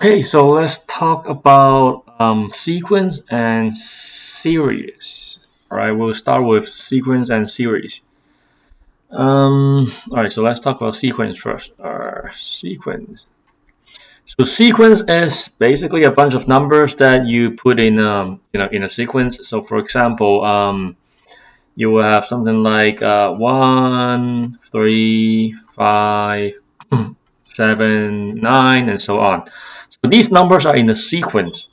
Okay, so let's talk about sequence and series. All right, we'll start with sequence and series. All right, so let's talk about sequence first. Sequence. So sequence is basically a bunch of numbers that you put in, in a sequence. So for example, you will have something like 1, 3, 5, 7, 9, and so on. So these numbers are in a sequence.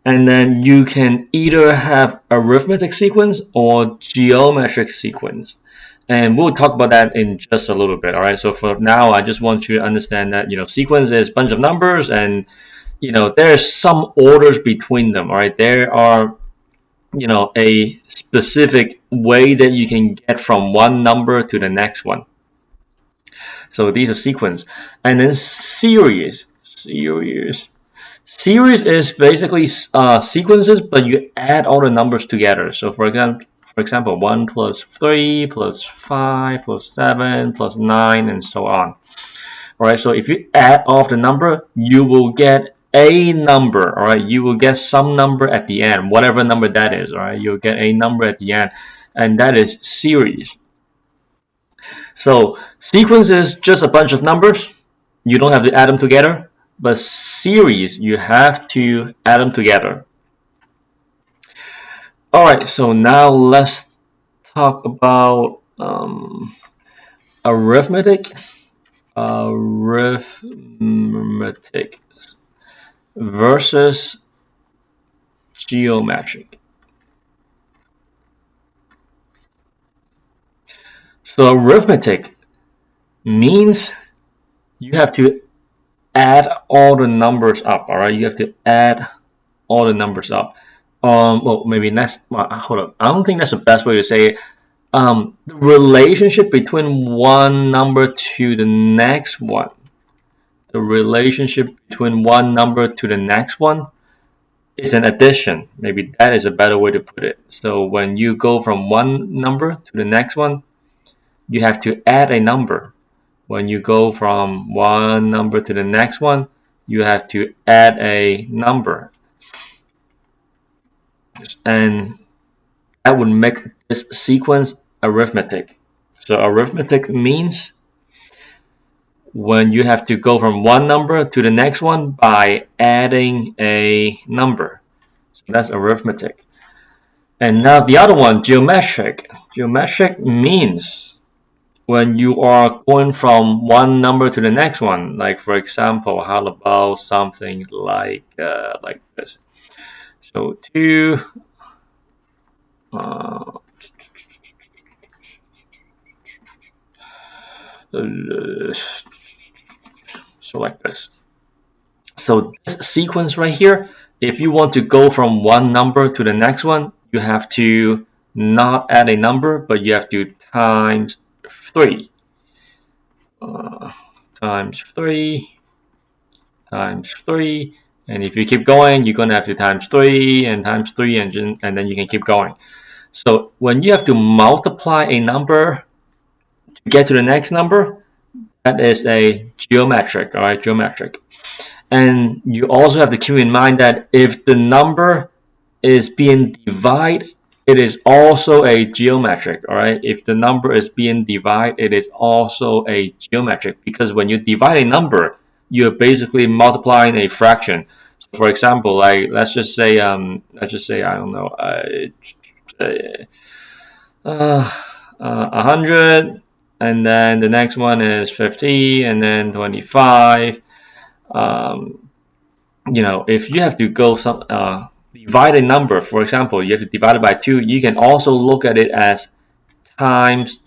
And then you can either have arithmetic sequence or geometric sequence. And we'll talk about that in just a little bit. All right. So for now, I just want you to understand that, sequence is a bunch of numbers and, there's some orders between them. All right. There are, a specific way that you can get from one number to the next one. So these are sequence. And then series. Series is basically sequences, but you add all the numbers together. So for example, 1 plus 3 plus 5 plus 7 plus 9 and so on. All right, so if you add off the number, you will get a number. All right, you will get some number at the end, whatever number that is. All right, you'll get a number at the end, and that is series. So sequence is just a bunch of numbers. You don't have to add them together. But series, you have to add them together. All right, so now let's talk about arithmetic. Arithmetic versus geometric. So arithmetic means you have to add all the numbers up. All right, you have to add all the numbers up. Well, maybe next. Hold up. I don't think that's the best way to say it. The relationship between one number to the next one. The relationship between one number to the next one is an addition. Maybe that is a better way to put it. So when you go from one number to the next one, you have to add a number. When you go from one number to the next one, you have to add a number. And that would make this sequence arithmetic. So arithmetic means when you have to go from one number to the next one by adding a number. So that's arithmetic. And now the other one, geometric. Geometric means when you are going from one number to the next one. Like for example, how about something like this? So 2. So like this. So this sequence right here, if you want to go from one number to the next one, you have to not add a number, but you have to times 3. Times 3. Times 3. And if you keep going, you're going to have to times 3 and times 3, and then you can keep going. So when you have to multiply a number to get to the next number, that is a geometric, all right, geometric. And you also have to keep in mind that if the number is being divided, it is also a geometric, all right? If the number is being divided, it is also a geometric, because when you divide a number, you're basically multiplying a fraction. For example, like let's just say I don't know, 100, and then the next one is 50, and then 25. If you have to go divide a number, for example, you have to divide it by 2, you can also look at it as times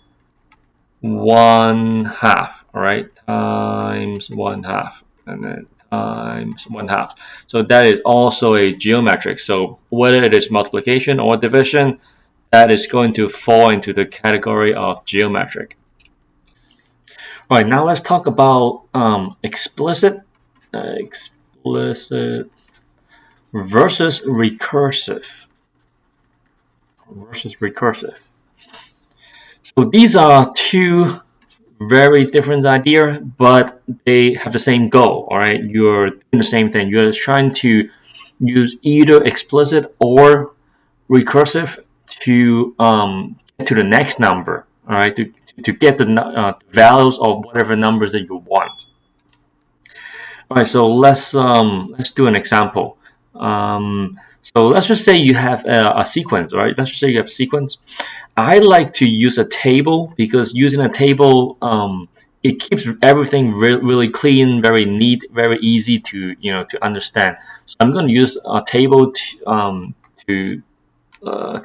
1/2, all right? Times 1/2, and then times 1/2. So that is also a geometric. So whether it is multiplication or division, that is going to fall into the category of geometric. All right, now let's talk about explicit versus recursive. So these are two very different idea, but they have the same goal. All right, you're doing the same thing. You're trying to use either explicit or recursive to the next number. All right, to get the values of whatever numbers that you want. All right, so let's do an example. So let's just say you have a sequence, right? Let's just say you have a sequence. I like to use a table because using a table, it keeps everything really clean, very neat, very easy to understand. So I'm going to use a table to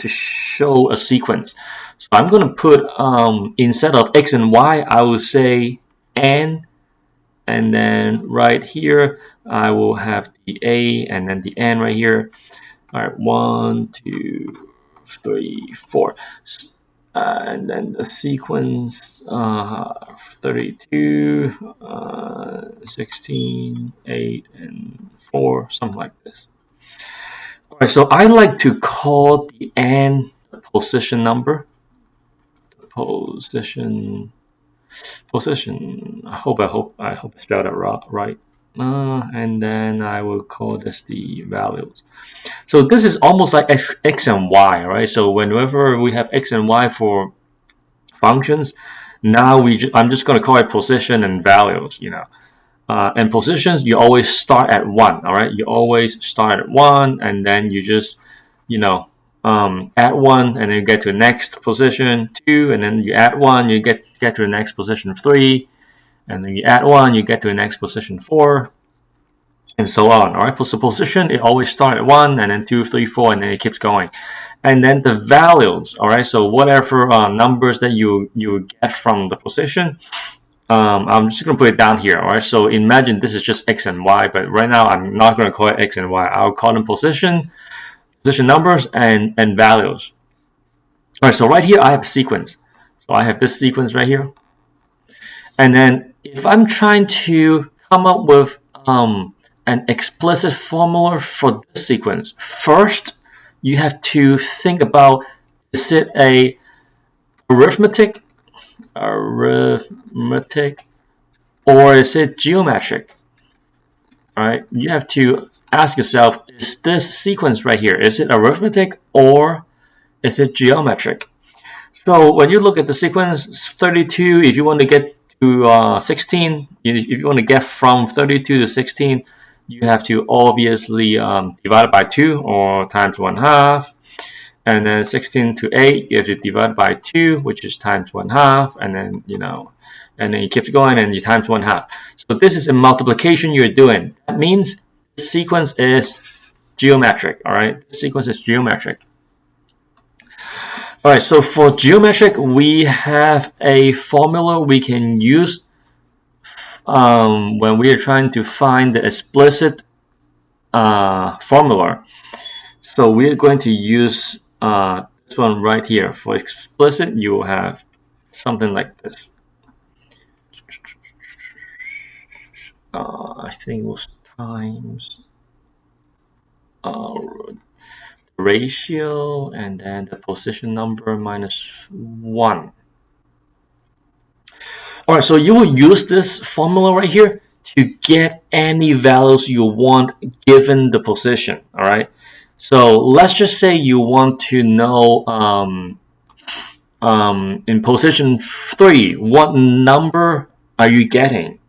show a sequence. So I'm going to put instead of x and y, I will say and then right here I will have the a and then the n right here. All right, 1, 2, 3, 4. And then the sequence 32, 16, 8, and 4, something like this. All right, so I like to call the n the position number. Position. I hope I spelled it right. And then I will call this the values. So this is almost like x and y, right? So whenever we have x and y for functions, now I'm just going to call it position and values. And positions, you always start at 1. All right, you always start at 1, and then you just you know add 1, and then you get to the next position 2, and then you add 1, you get to the next position 3, and then you add 1, you get to the next position 4, and so on. All right, so position, it always starts at 1, and then 2, 3, 4, and then it keeps going. And then the values, all right, so whatever numbers that you get from the position, I'm just going to put it down here. All right, so imagine this is just x and y, but right now I'm not going to call it x and y. I'll call them position numbers, and values. All right, so right here I have a sequence. So I have this sequence right here. And then if I'm trying to come up with an explicit formula for this sequence, first you have to think about, is it a arithmetic, or is it geometric? All right, you have to ask yourself, is this sequence right here, is it arithmetic or is it geometric? So when you look at the sequence 32, if you want to get to 16, if you want to get from 32 to 16, you have to obviously divide it by 2 or times 1/2. And then 16 to 8, you have to divide by 2, which is times 1/2. And then, and then you keep going and you times 1/2. So this is a multiplication you're doing. That means the sequence is geometric, all right? The sequence is geometric. All right, so for geometric, we have a formula we can use when we are trying to find the explicit formula. So we're going to use this one right here. For explicit, you will have something like this. I think it was times ratio and then the position number minus 1. All right, so you will use this formula right here to get any values you want given the position. All right, so let's just say you want to know in position 3, what number are you getting?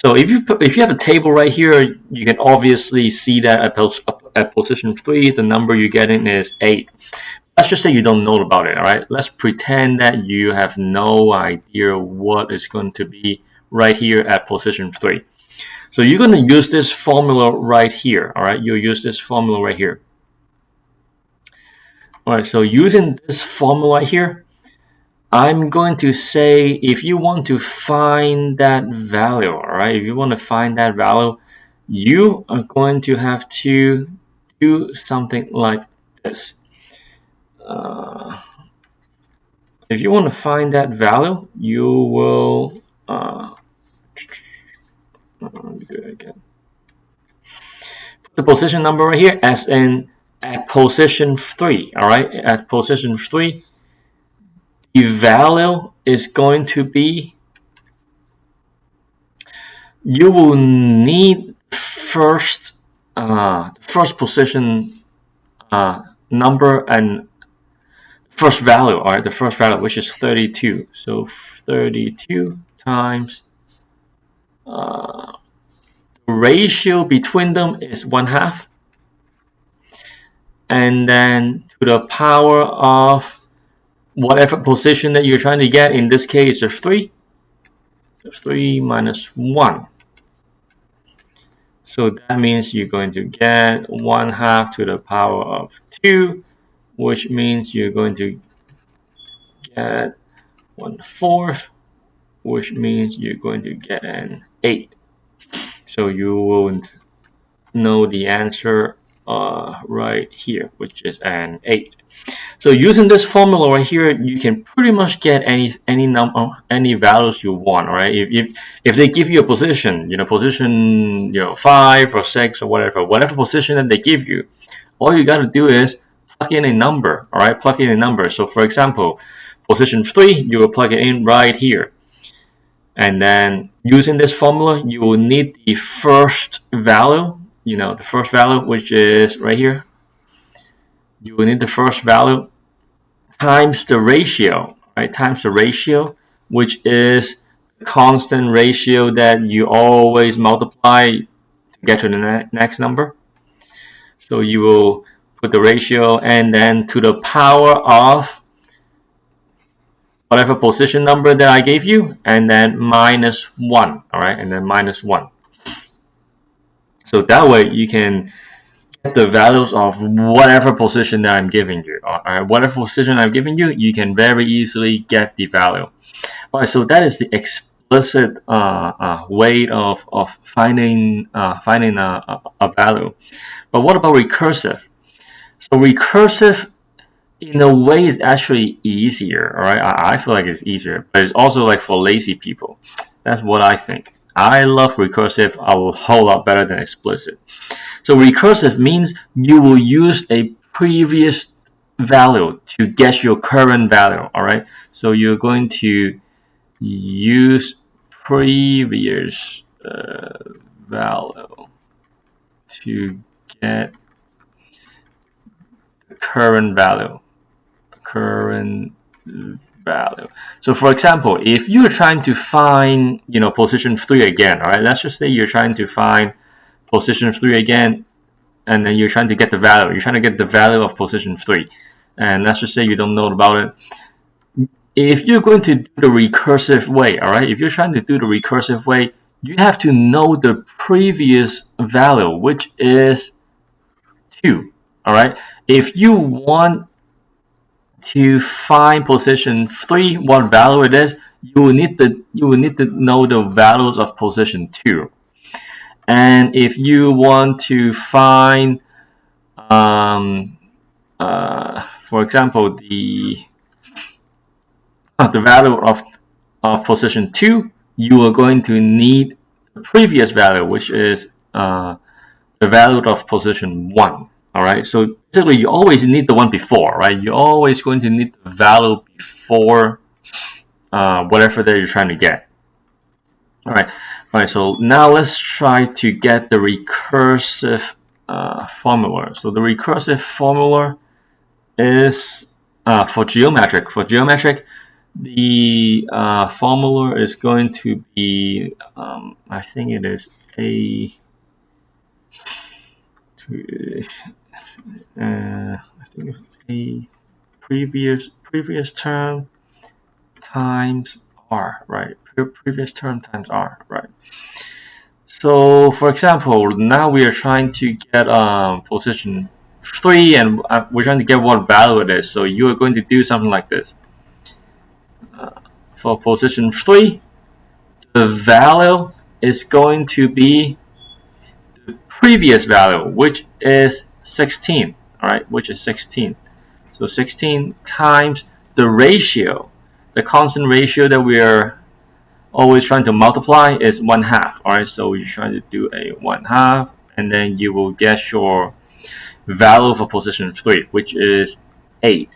So if you have a table right here, you can obviously see that at position 3, the number you're getting is 8. Let's just say you don't know about it, all right? Let's pretend that you have no idea what is going to be right here at position 3. So you're going to use this formula right here, all right? You'll use this formula right here. All right, so using this formula right here, I'm going to say if you want to find that value, all right? If you want to find that value, you are going to have to do something like this. If you want to find that value, you will do it again. Put the position number right here as in at position 3. All right, at position 3, the value is going to be you will need first position number and first value, all right, the first value, which is 32. So 32 times ratio between them is 1/2, and then to the power of whatever position that you're trying to get. In this case, there's 3. So 3 minus 1. So that means you're going to get 1/2 to the power of 2, which means you're going to get 1/4, which means you're going to get an 8. So you will know the answer right here, which is an 8. So using this formula right here, you can pretty much get any number, any values you want, right? If they give you a position, position 5 or 6 or whatever position that they give you, all you got to do is plug in a number, all right? Plug in a number. So for example, position 3, you will plug it in right here. And then using this formula, you will need the first value, the first value, which is right here. You will need the first value times the ratio, right? Times the ratio, which is the constant ratio that you always multiply to get to the next number. So you will put the ratio and then to the power of whatever position number that I gave you, and then minus 1, all right? And then minus 1. So that way you can get the values of whatever position that I'm giving you. All right? Whatever position I'm giving you, you can very easily get the value. All right, so that is the explicit way of finding a value. But what about recursive? So recursive, in a way, is actually easier. All right, I feel like it's easier, but it's also like for lazy people. That's what I think. I love recursive a whole lot better than explicit. So recursive means you will use a previous value to get your current value. All right, so you're going to use previous value to get current value. So for example, if you're trying to find position 3 again, all right, let's just say you're trying to find position 3 again, and then you're trying to get the value. You're trying to get the value of position 3, and let's just say you don't know about it. If you're going to do the recursive way, all right, if you're trying to do the recursive way, you have to know the previous value, which is 2, all right? If you want to find position 3, what value it is, you will need to know the values of position 2. And if you want to find, for example, the value of position 2, you are going to need the previous value, which is the value of position 1. All right, so basically you always need the one before, right? You're always going to need the value before whatever that you're trying to get. All right, so now let's try to get the recursive formula. So the recursive formula is for geometric. For geometric, the formula is going to be, I think it is I think a previous term times r, right? Previous term times r, right? So, for example, now we are trying to get position 3, and we're trying to get what value it is. So you are going to do something like this. For position 3, the value is going to be the previous value, which is 16. All right, which is 16. So 16 times the ratio, the constant ratio that we are always trying to multiply is 1/2. All right, so you're trying to do a 1/2, and then you will get your value for position 3, which is 8.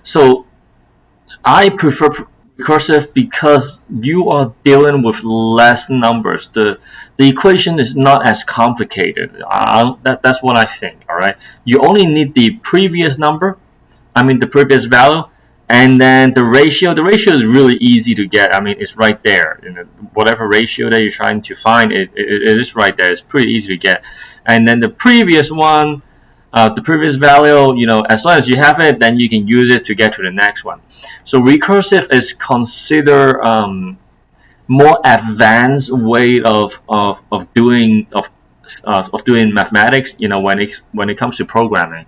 So I prefer recursive because you are dealing with less numbers. The equation is not as complicated. That's what I think. All right, you only need the previous number. I mean the previous value, and then the ratio. The ratio is really easy to get. I mean it's right there. Whatever ratio that you're trying to find, it is right there. It's pretty easy to get. And then the previous one, the previous value, as long as you have it, then you can use it to get to the next one. So recursive is considered more advanced way of doing mathematics. When it comes to programming.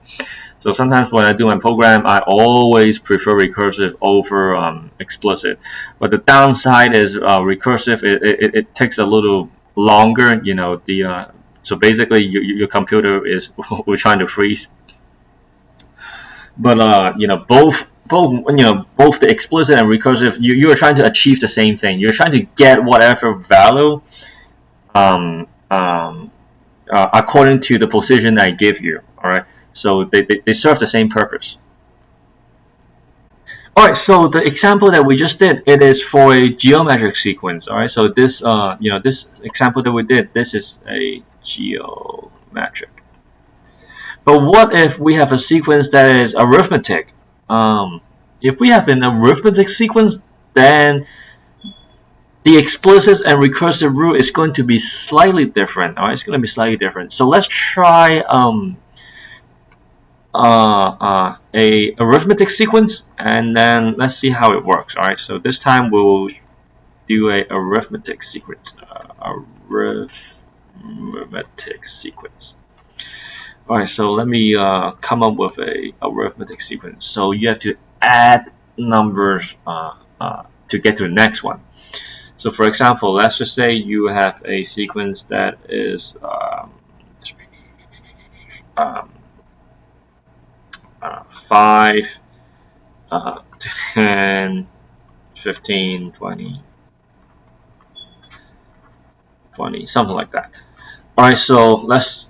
So sometimes when I do my program, I always prefer recursive over explicit. But the downside is recursive. It takes a little longer. So basically your computer is we're trying to freeze. But both the explicit and recursive, you are trying to achieve the same thing. You're trying to get whatever value um, um, according to the position that I give you. All right. So they serve the same purpose. All right. So the example that we just did, it is for a geometric sequence. All right. So this example that we did, this is a geometric. But what if we have a sequence that is arithmetic? If we have an arithmetic sequence, then the explicit and recursive rule is going to be slightly different. All right, it's going to be slightly different. So let's try a arithmetic sequence, and then let's see how it works. All right, so this time we'll do a arithmetic sequence. Arithmetic sequence. All right, so let me come up with a arithmetic sequence. So you have to add numbers to get to the next one. So for example, let's just say you have a sequence that is um, 5, 10, 15, 20, 20, something like that. All right, so let's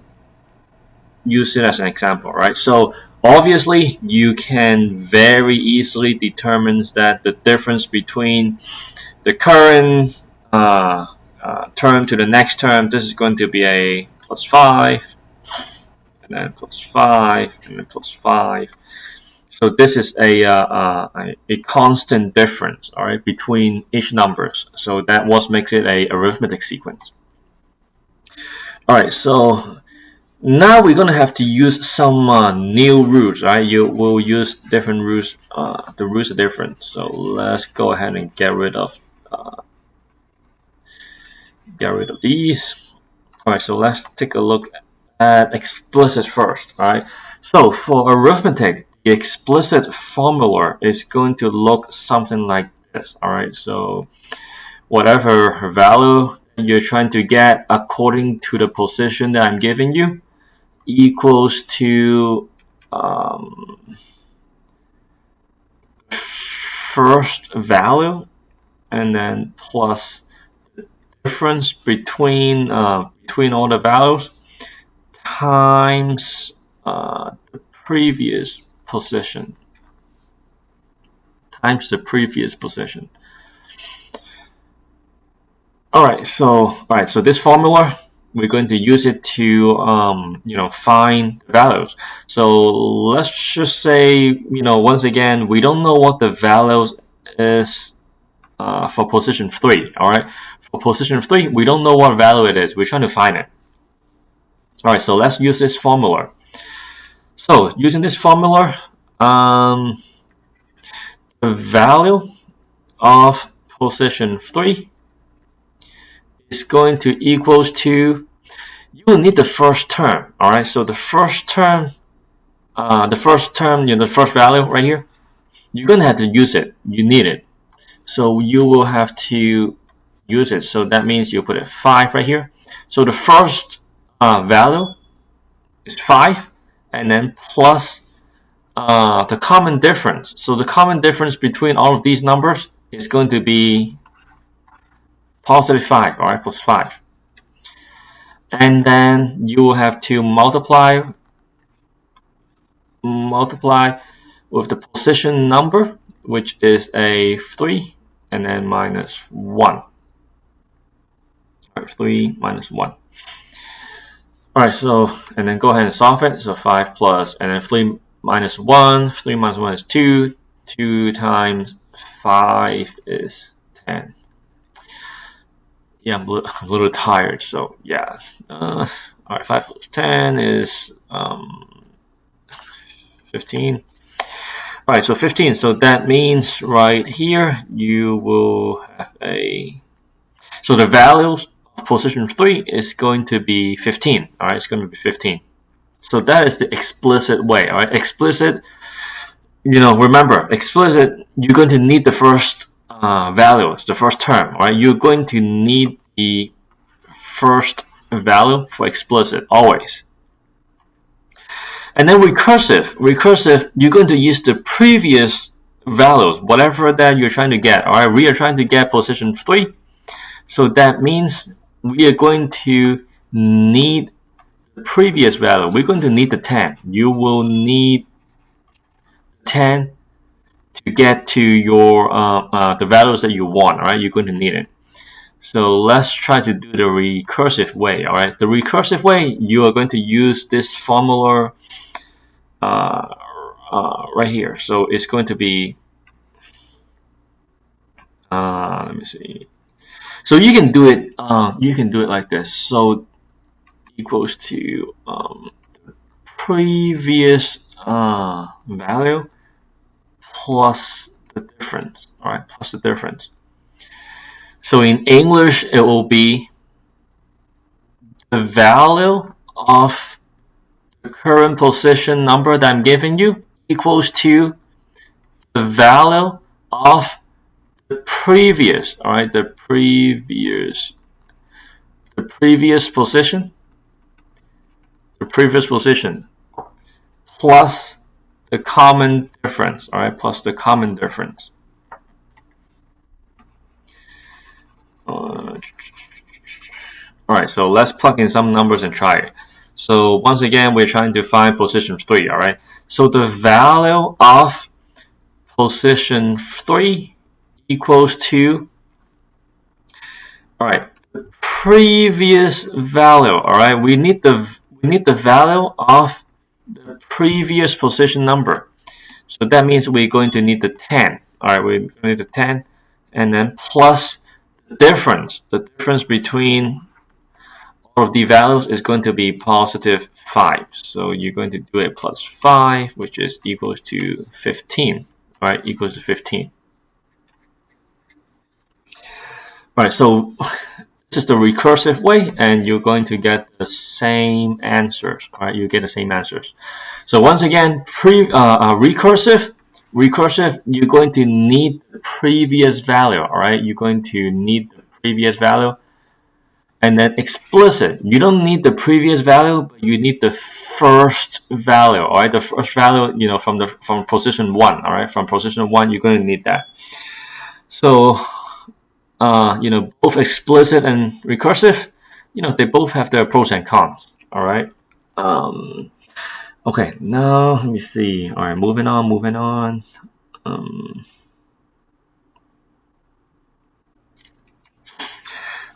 use it as an example, right? So obviously you can very easily determine that the difference between the current term to the next term, this is going to be a plus 5, and then plus 5, and then plus 5. So this is a constant difference, all right, between each numbers. So that what makes it a arithmetic sequence. All right, so now we're gonna have to use some new rules, right? We'll use different rules. The rules are different, so let's go ahead and get rid of these. All right, so let's take a look at explicit first. All right, so for arithmetic, the explicit formula is going to look something like this. All right, so whatever value you're trying to get according to the position that I'm giving you equals to first value and then plus difference between all the values times the previous position times the previous position. All right, so this formula we're going to use it to find values. So let's just say once again we don't know what the value is for position 3. All right, for position 3 we don't know what value it is. We're trying to find it. All right, so let's use this formula. So using this formula, the value of position 3 is going to equals to, you will need the first term. All right, so the first term, the first value right here, you're going to have to use it. You need it. So you will have to use it. So that means you put a 5 right here. So the first value is 5, and then plus the common difference. So the common difference between all of these numbers is going to be positive 5, all right, plus 5. And then you will have to multiply with the position number, which is a 3, and then minus 1. Right, 3 minus 1. All right, so, and then go ahead and solve it. So 5 plus, and then 3 minus 1. 3 minus 1 is 2. 2 times 5 is 10. Yeah, I'm a little tired, so yeah. All right, 5 plus 10 is 15. All right, so 15. So that means right here you will have a. So the values of position 3 is going to be 15. All right, it's going to be 15. So that is the explicit way. All right, explicit. Remember, explicit. You're going to need the first values, the first term. All right, you're going to need the first value for explicit always. And then recursive, you're going to use the previous values, whatever that you're trying to get. All right, we are trying to get position 3. So that means we are going to need the previous value. We're going to need the 10. You will need 10 to get to your the values that you want. All right, you're going to need it. So let's try to do the recursive way. All right, the recursive way, you are going to use this formula right here. So it's going to be let me see. So you can do it. You can do it like this. So equals to previous value plus the difference. All right, plus the difference. So in English, it will be the value of the current position number that I'm giving you equals to the value of the previous. All right, the previous position. The previous position plus the common difference. All right, plus the common difference. All right, so let's plug in some numbers and try it. So once again, we're trying to find position 3, all right? So the value of position 3 equals to, all right, the previous value, all right? We need the value of the previous position number. So that means we're going to need the 10. All right, we're going to need the 10, and then plus the difference between all of the values is going to be positive 5. So you're going to do it plus 5, which is equals to 15. All right, equals to 15. All right, so this is the recursive way, and you're going to get the same answers. All right, you get the same answers. So once again, recursive, you're going to need the previous value. All right, you're going to need the previous value. And then explicit, you don't need the previous value, but you need the first value. All right, the first value, from position 1. All right, from position 1, you're going to need that. So, both explicit and recursive, they both have their pros and cons. All right. Okay, now let me see. All right, moving on.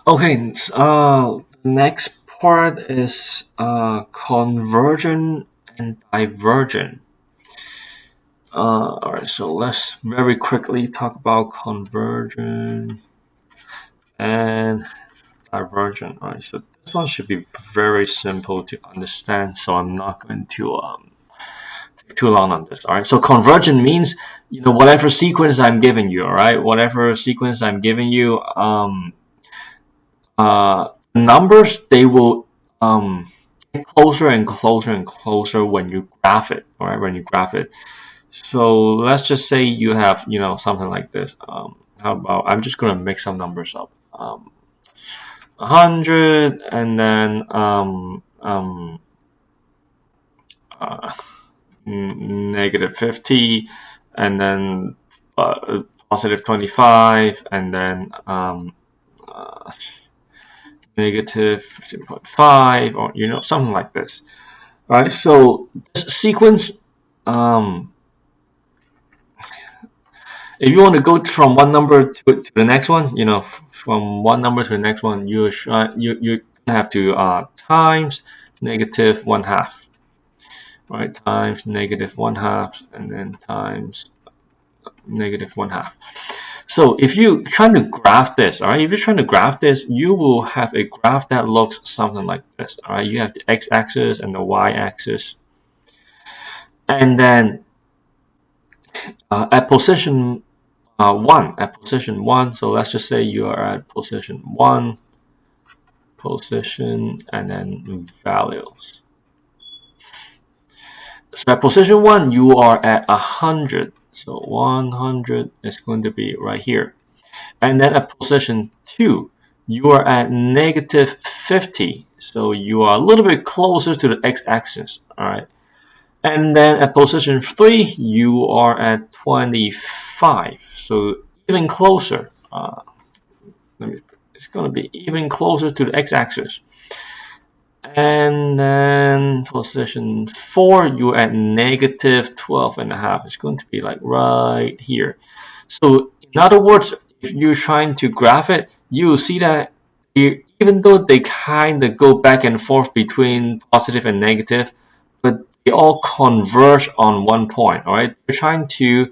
Okay, next part is convergent and divergent. All right, so let's very quickly talk about convergent and divergent. All right, so this one should be very simple to understand, so I'm not going to take too long on this. All right, so convergent means whatever sequence I'm giving you. All right, whatever sequence I'm giving you, numbers, they will get closer and closer and closer when you graph it. All right, when you graph it. So let's just say you have something like this. How about I'm just gonna make some numbers up. 100 and then negative 50 and then positive 25 and then negative 15.5 or something like this. All right, so this sequence If you want to go from one number to the next one, from one number to the next one, you have to times negative one half, right? Times negative one half, and then times negative one half. So if you're trying to graph this, all right, if you're trying to graph this, you will have a graph that looks something like this, all right? You have the x-axis and the y-axis, and then at position position one. So let's just say you are at position one, position, and then values. So at position one, you are at 100. So 100 is going to be right here. And then at position 2, you are at negative 50. So you are a little bit closer to the x-axis. All right. And then at position 3, you are at 25. So even closer. It's going to be even closer to the x-axis. And then position 4, you're at negative 12 and a half. It's going to be like right here. So in other words, if you're trying to graph it, you will see that even though they kind of go back and forth between positive and negative, but they all converge on one point. All right, they're trying to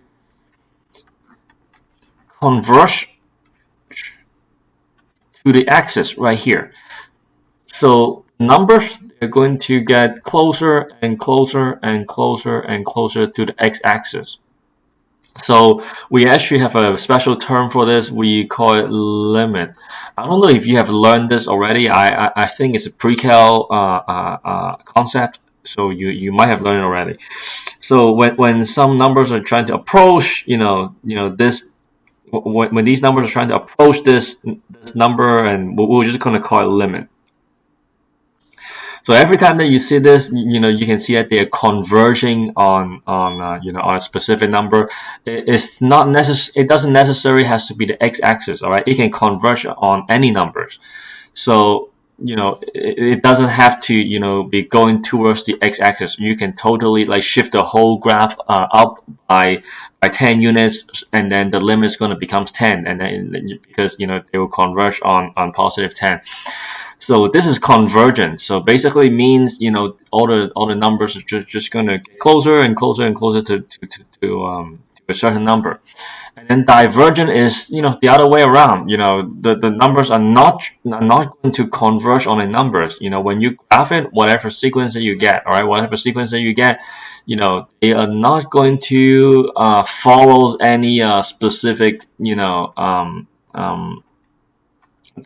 converge to the axis right here. So numbers are going to get closer and closer and closer and closer to the x-axis. So we actually have a special term for this. We call it limit. I don't know if you have learned this already. I think it's a pre-cal concept. So you might have learned it already. So when some numbers are trying to approach, this when these numbers are trying to approach this number, and we're just going to call it limit. So every time that you see this, you can see that they're converging on a specific number. It's not necessary. It doesn't necessarily has to be the x-axis. All right, it can converge on any numbers. So it doesn't have to be going towards the x-axis. You can totally like shift the whole graph up by 10 units, and then the limit is going to become 10, and then because they will converge on positive 10. So this is convergent. So basically means all the numbers are just going to get closer and closer and closer to a certain number. And then divergent is the other way around. The numbers are not going to converge on the numbers. When you graph it, whatever sequence that you get, all right, whatever sequence that you get, they are not going to follow any specific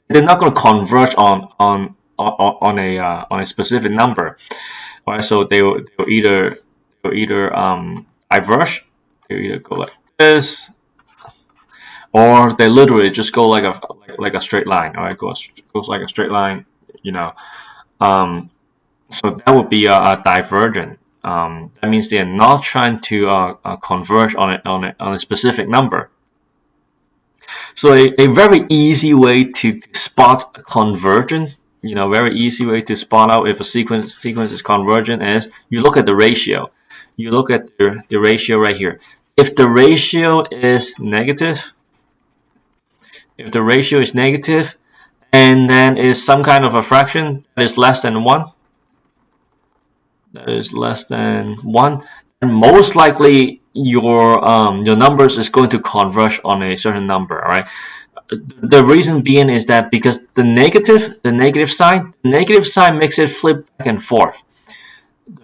they're not going to converge on a specific number, right? So they'll either diverge, they either go like this, or they literally just go like a straight line. All right, goes like a straight line. Um, so that would be a divergent. That means they are not trying to converge on a specific number. So a very easy way to spot convergent, very easy way to spot out if a sequence is convergent is you look at the ratio. You look at the ratio right here. If the ratio is negative, and then is some kind of a fraction that is less than 1, and most likely your numbers is going to converge on a certain number, all right? The reason being is that because the negative sign makes it flip back and forth.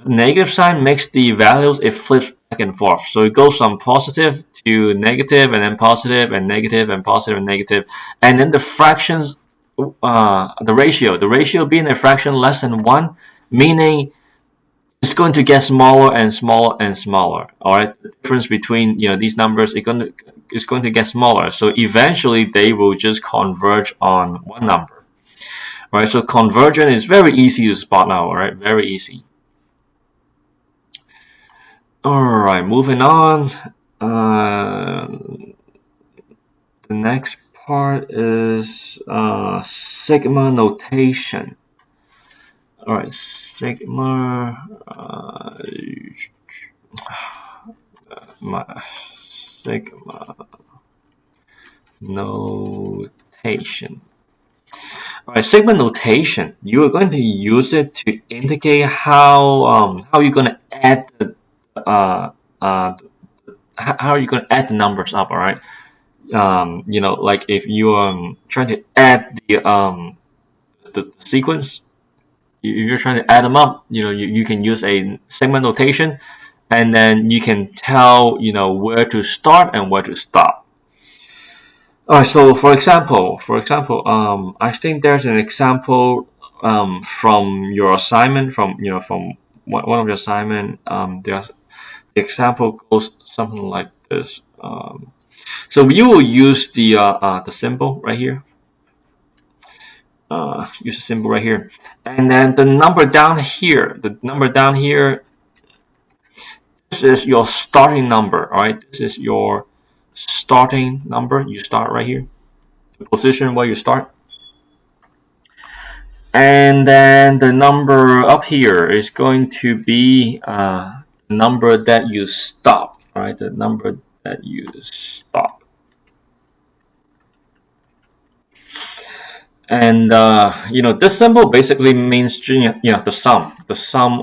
The negative sign makes the values it flips back and forth. So it goes from positive to negative, and then positive and negative and positive and negative, and then the fractions, the ratio being a fraction less than 1, meaning it's going to get smaller and smaller and smaller. All right, the difference between these numbers is going to get smaller. So eventually they will just converge on one number. All right, so convergence is very easy to spot now. All right, very easy. All right, moving on. The next part is sigma notation. All right, sigma. Sigma. notation. All right, segment notation. You are going to use it to indicate how you're going to add the uh, how are you going to add the numbers up. All right. Like if you trying to add the sequence, if you're trying to add them up, you can use a segment notation, and then you can tell where to start and where to stop. All right. So I think there's an example from your assignment, from one of your assignment. The example goes something like this. So you will use the symbol right here. Use the symbol right here, and then the number down here. The number down here. This is your starting number. All right. This is your starting number. You start right here. The position where you start. And then the number up here is going to be the number that you stop. All right. The number that you stop. And this symbol basically means the sum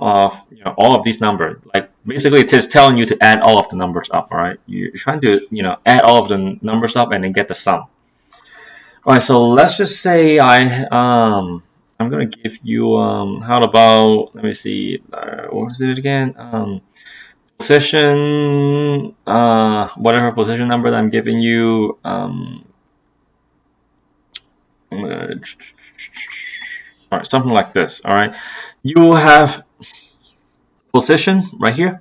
of all of these numbers. Like basically, it is telling you to add all of the numbers up. All right, you're trying to add all of the numbers up and then get the sum. All right, so let's just say I'm gonna give you how about, let me see, what was it again, position, whatever position number that I'm giving you, all right, something like this. All right, you have position right here,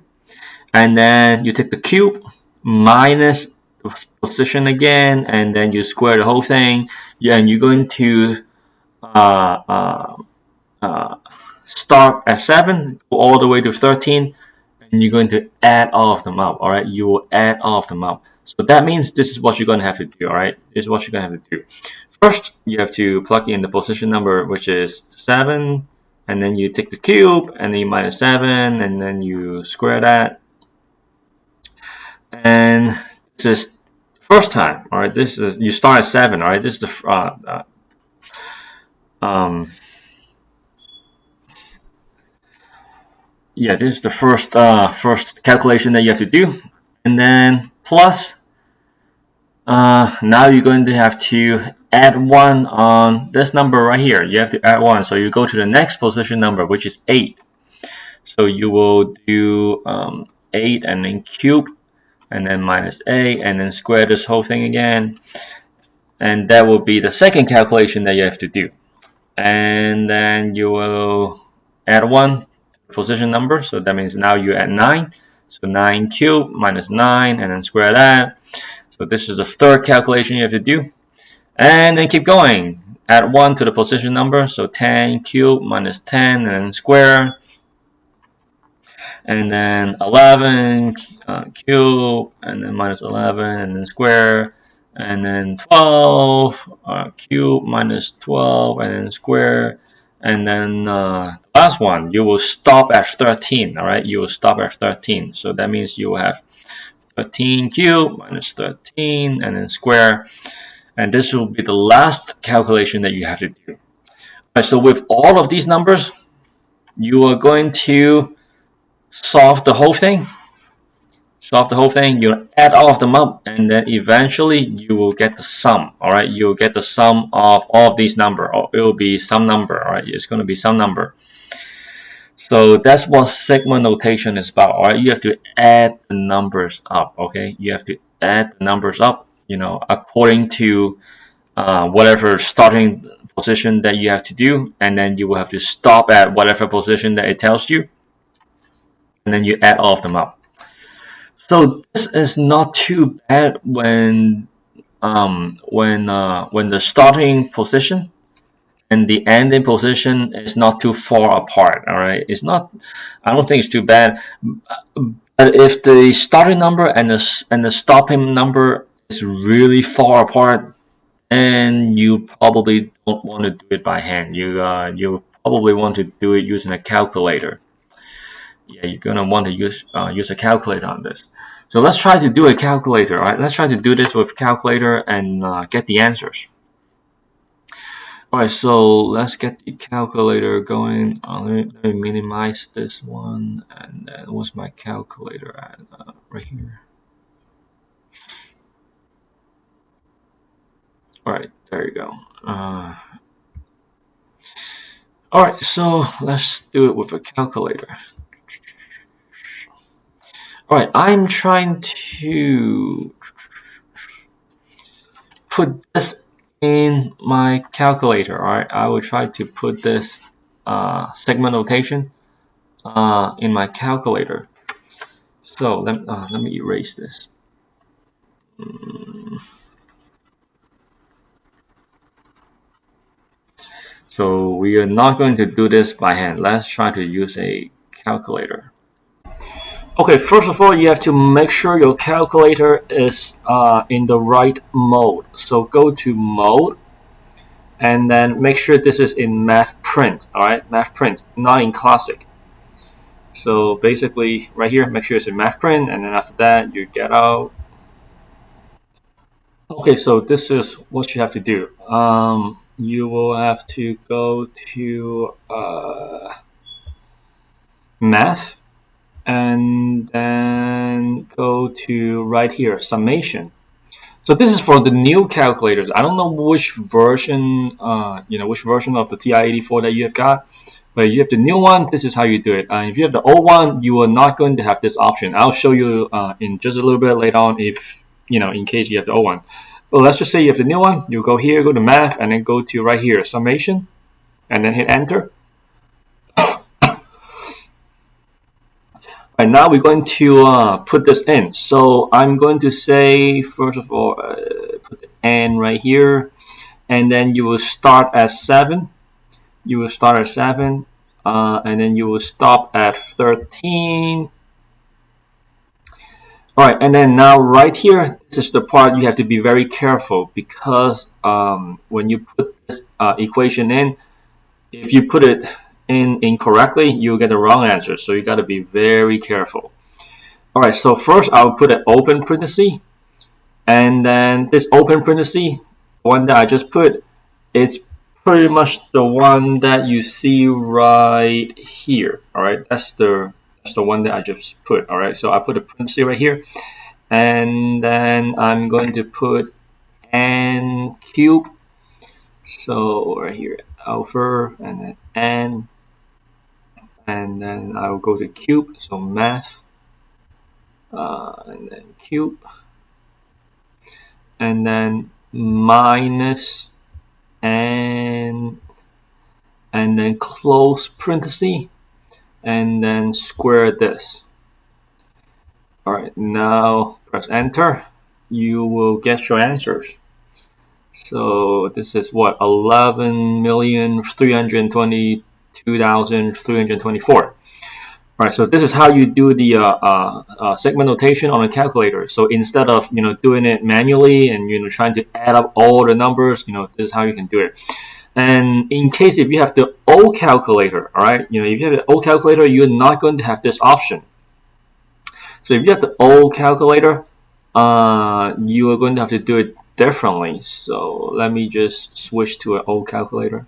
and then you take the cube minus the position again, and then you square the whole thing. Yeah, and you're going to uh, uh, uh, start at 7, go all the way to 13, and you're going to add all of them up. All right, you will add all of them up. So that means this is what you're going to have to do. All right, this is what you're going to have to do. First, you have to plug in the position number, which is 7, and then you take the cube, and then you minus 7, and then you square that. And this is first time, all right? This is, you start at 7, all right? This is the, yeah, this is the first calculation that you have to do. And then plus, now you're going to have to add 1 on this number right here. You have to add 1. So you go to the next position number, which is 8. So you will do 8 and then cube, and then minus 8, and then square this whole thing again. And that will be the second calculation that you have to do. And then you will add 1 position number. So that means now you add 9. So 9 cubed minus 9, and then square that. So this is the third calculation you have to do. And then keep going. Add 1 to the position number. So 10 cubed minus 10, and then square. And then 11 cube, and then minus 11, and then square. And then 12 cube minus 12, and then square. And then last one, you will stop at 13. All right, you will stop at 13. So that means you will have 13 cube minus 13, and then square. And this will be the last calculation that you have to do. All right, so with all of these numbers, you are going to solve the whole thing. You add all of them up, and then eventually you will get the sum. All right, you'll get the sum of all of these numbers. It will be some number. All right, it's going to be some number. So that's what segment notation is about. All right, you have to add the numbers up. Okay, you have to add the numbers up, according to whatever starting position that you have to do, and then you will have to stop at whatever position that it tells you, and then you add all of them up. So this is not too bad when the starting position and the ending position is not too far apart. All right, it's not. I don't think it's too bad. But if the starting number and the stopping number is really far apart, and you probably don't want to do it by hand. You probably want to do it using a calculator. Yeah, you're gonna want to use a calculator on this. So let's try to do a calculator. All right, let's try to do this with calculator and get the answers. All right, so let's get the calculator going. Let me minimize this one, and then what's my calculator at? Right here. All right, there you go. All right, so let's do it with a calculator. All right, I'm trying to put this in my calculator. All right, I will try to put this segment notation in my calculator. So let me erase this. So we are not going to do this by hand. Let's try to use a calculator. Okay, first of all, you have to make sure your calculator is in the right mode. So go to mode, and then make sure this is in math print. All right, math print, not in classic. So basically, right here, make sure it's in math print, and then after that, you get out. Okay, so this is what you have to do. You will have to go to math, and then go to right here, summation. So this is for the new calculators. I don't know which version, which version of the TI-84 that you have got, but if you have the new one, this is how you do it. If you have the old one, you are not going to have this option. I'll show you in just a little bit later on if, in case you have the old one. But let's just say you have the new one. You go here, go to math, and then go to right here, summation, and then hit enter. Right now we're going to put this in. So I'm going to say, first of all, put the n right here, and then you will start at 7. You will start at 7, and then you will stop at 13. All right, and then now right here, this is the part you have to be very careful, because when you put this equation in, if you put it in incorrectly, you'll get the wrong answer. So you got to be very careful. All right, so first I'll put an open parenthesis, and then this open parenthesis, one that I just put, it's pretty much the one that you see right here. All right, that's the one that I just put. All right, so I put a parenthesis right here, and then I'm going to put n cube. So right here, alpha, and then n, and then I'll go to cube. So math, and then cube, and then minus n, and then close parenthesis, and then square this. All right, now press enter. You will get your answers. So this is what, 11,322,324. All right, so this is how you do the segment notation on a calculator. So instead of doing it manually and trying to add up all the numbers, this is how you can do it. And in case if you have the old calculator, all right, if you have the old calculator, you're not going to have this option. So if you have the old calculator, you are going to have to do it differently. So let me just switch to an old calculator.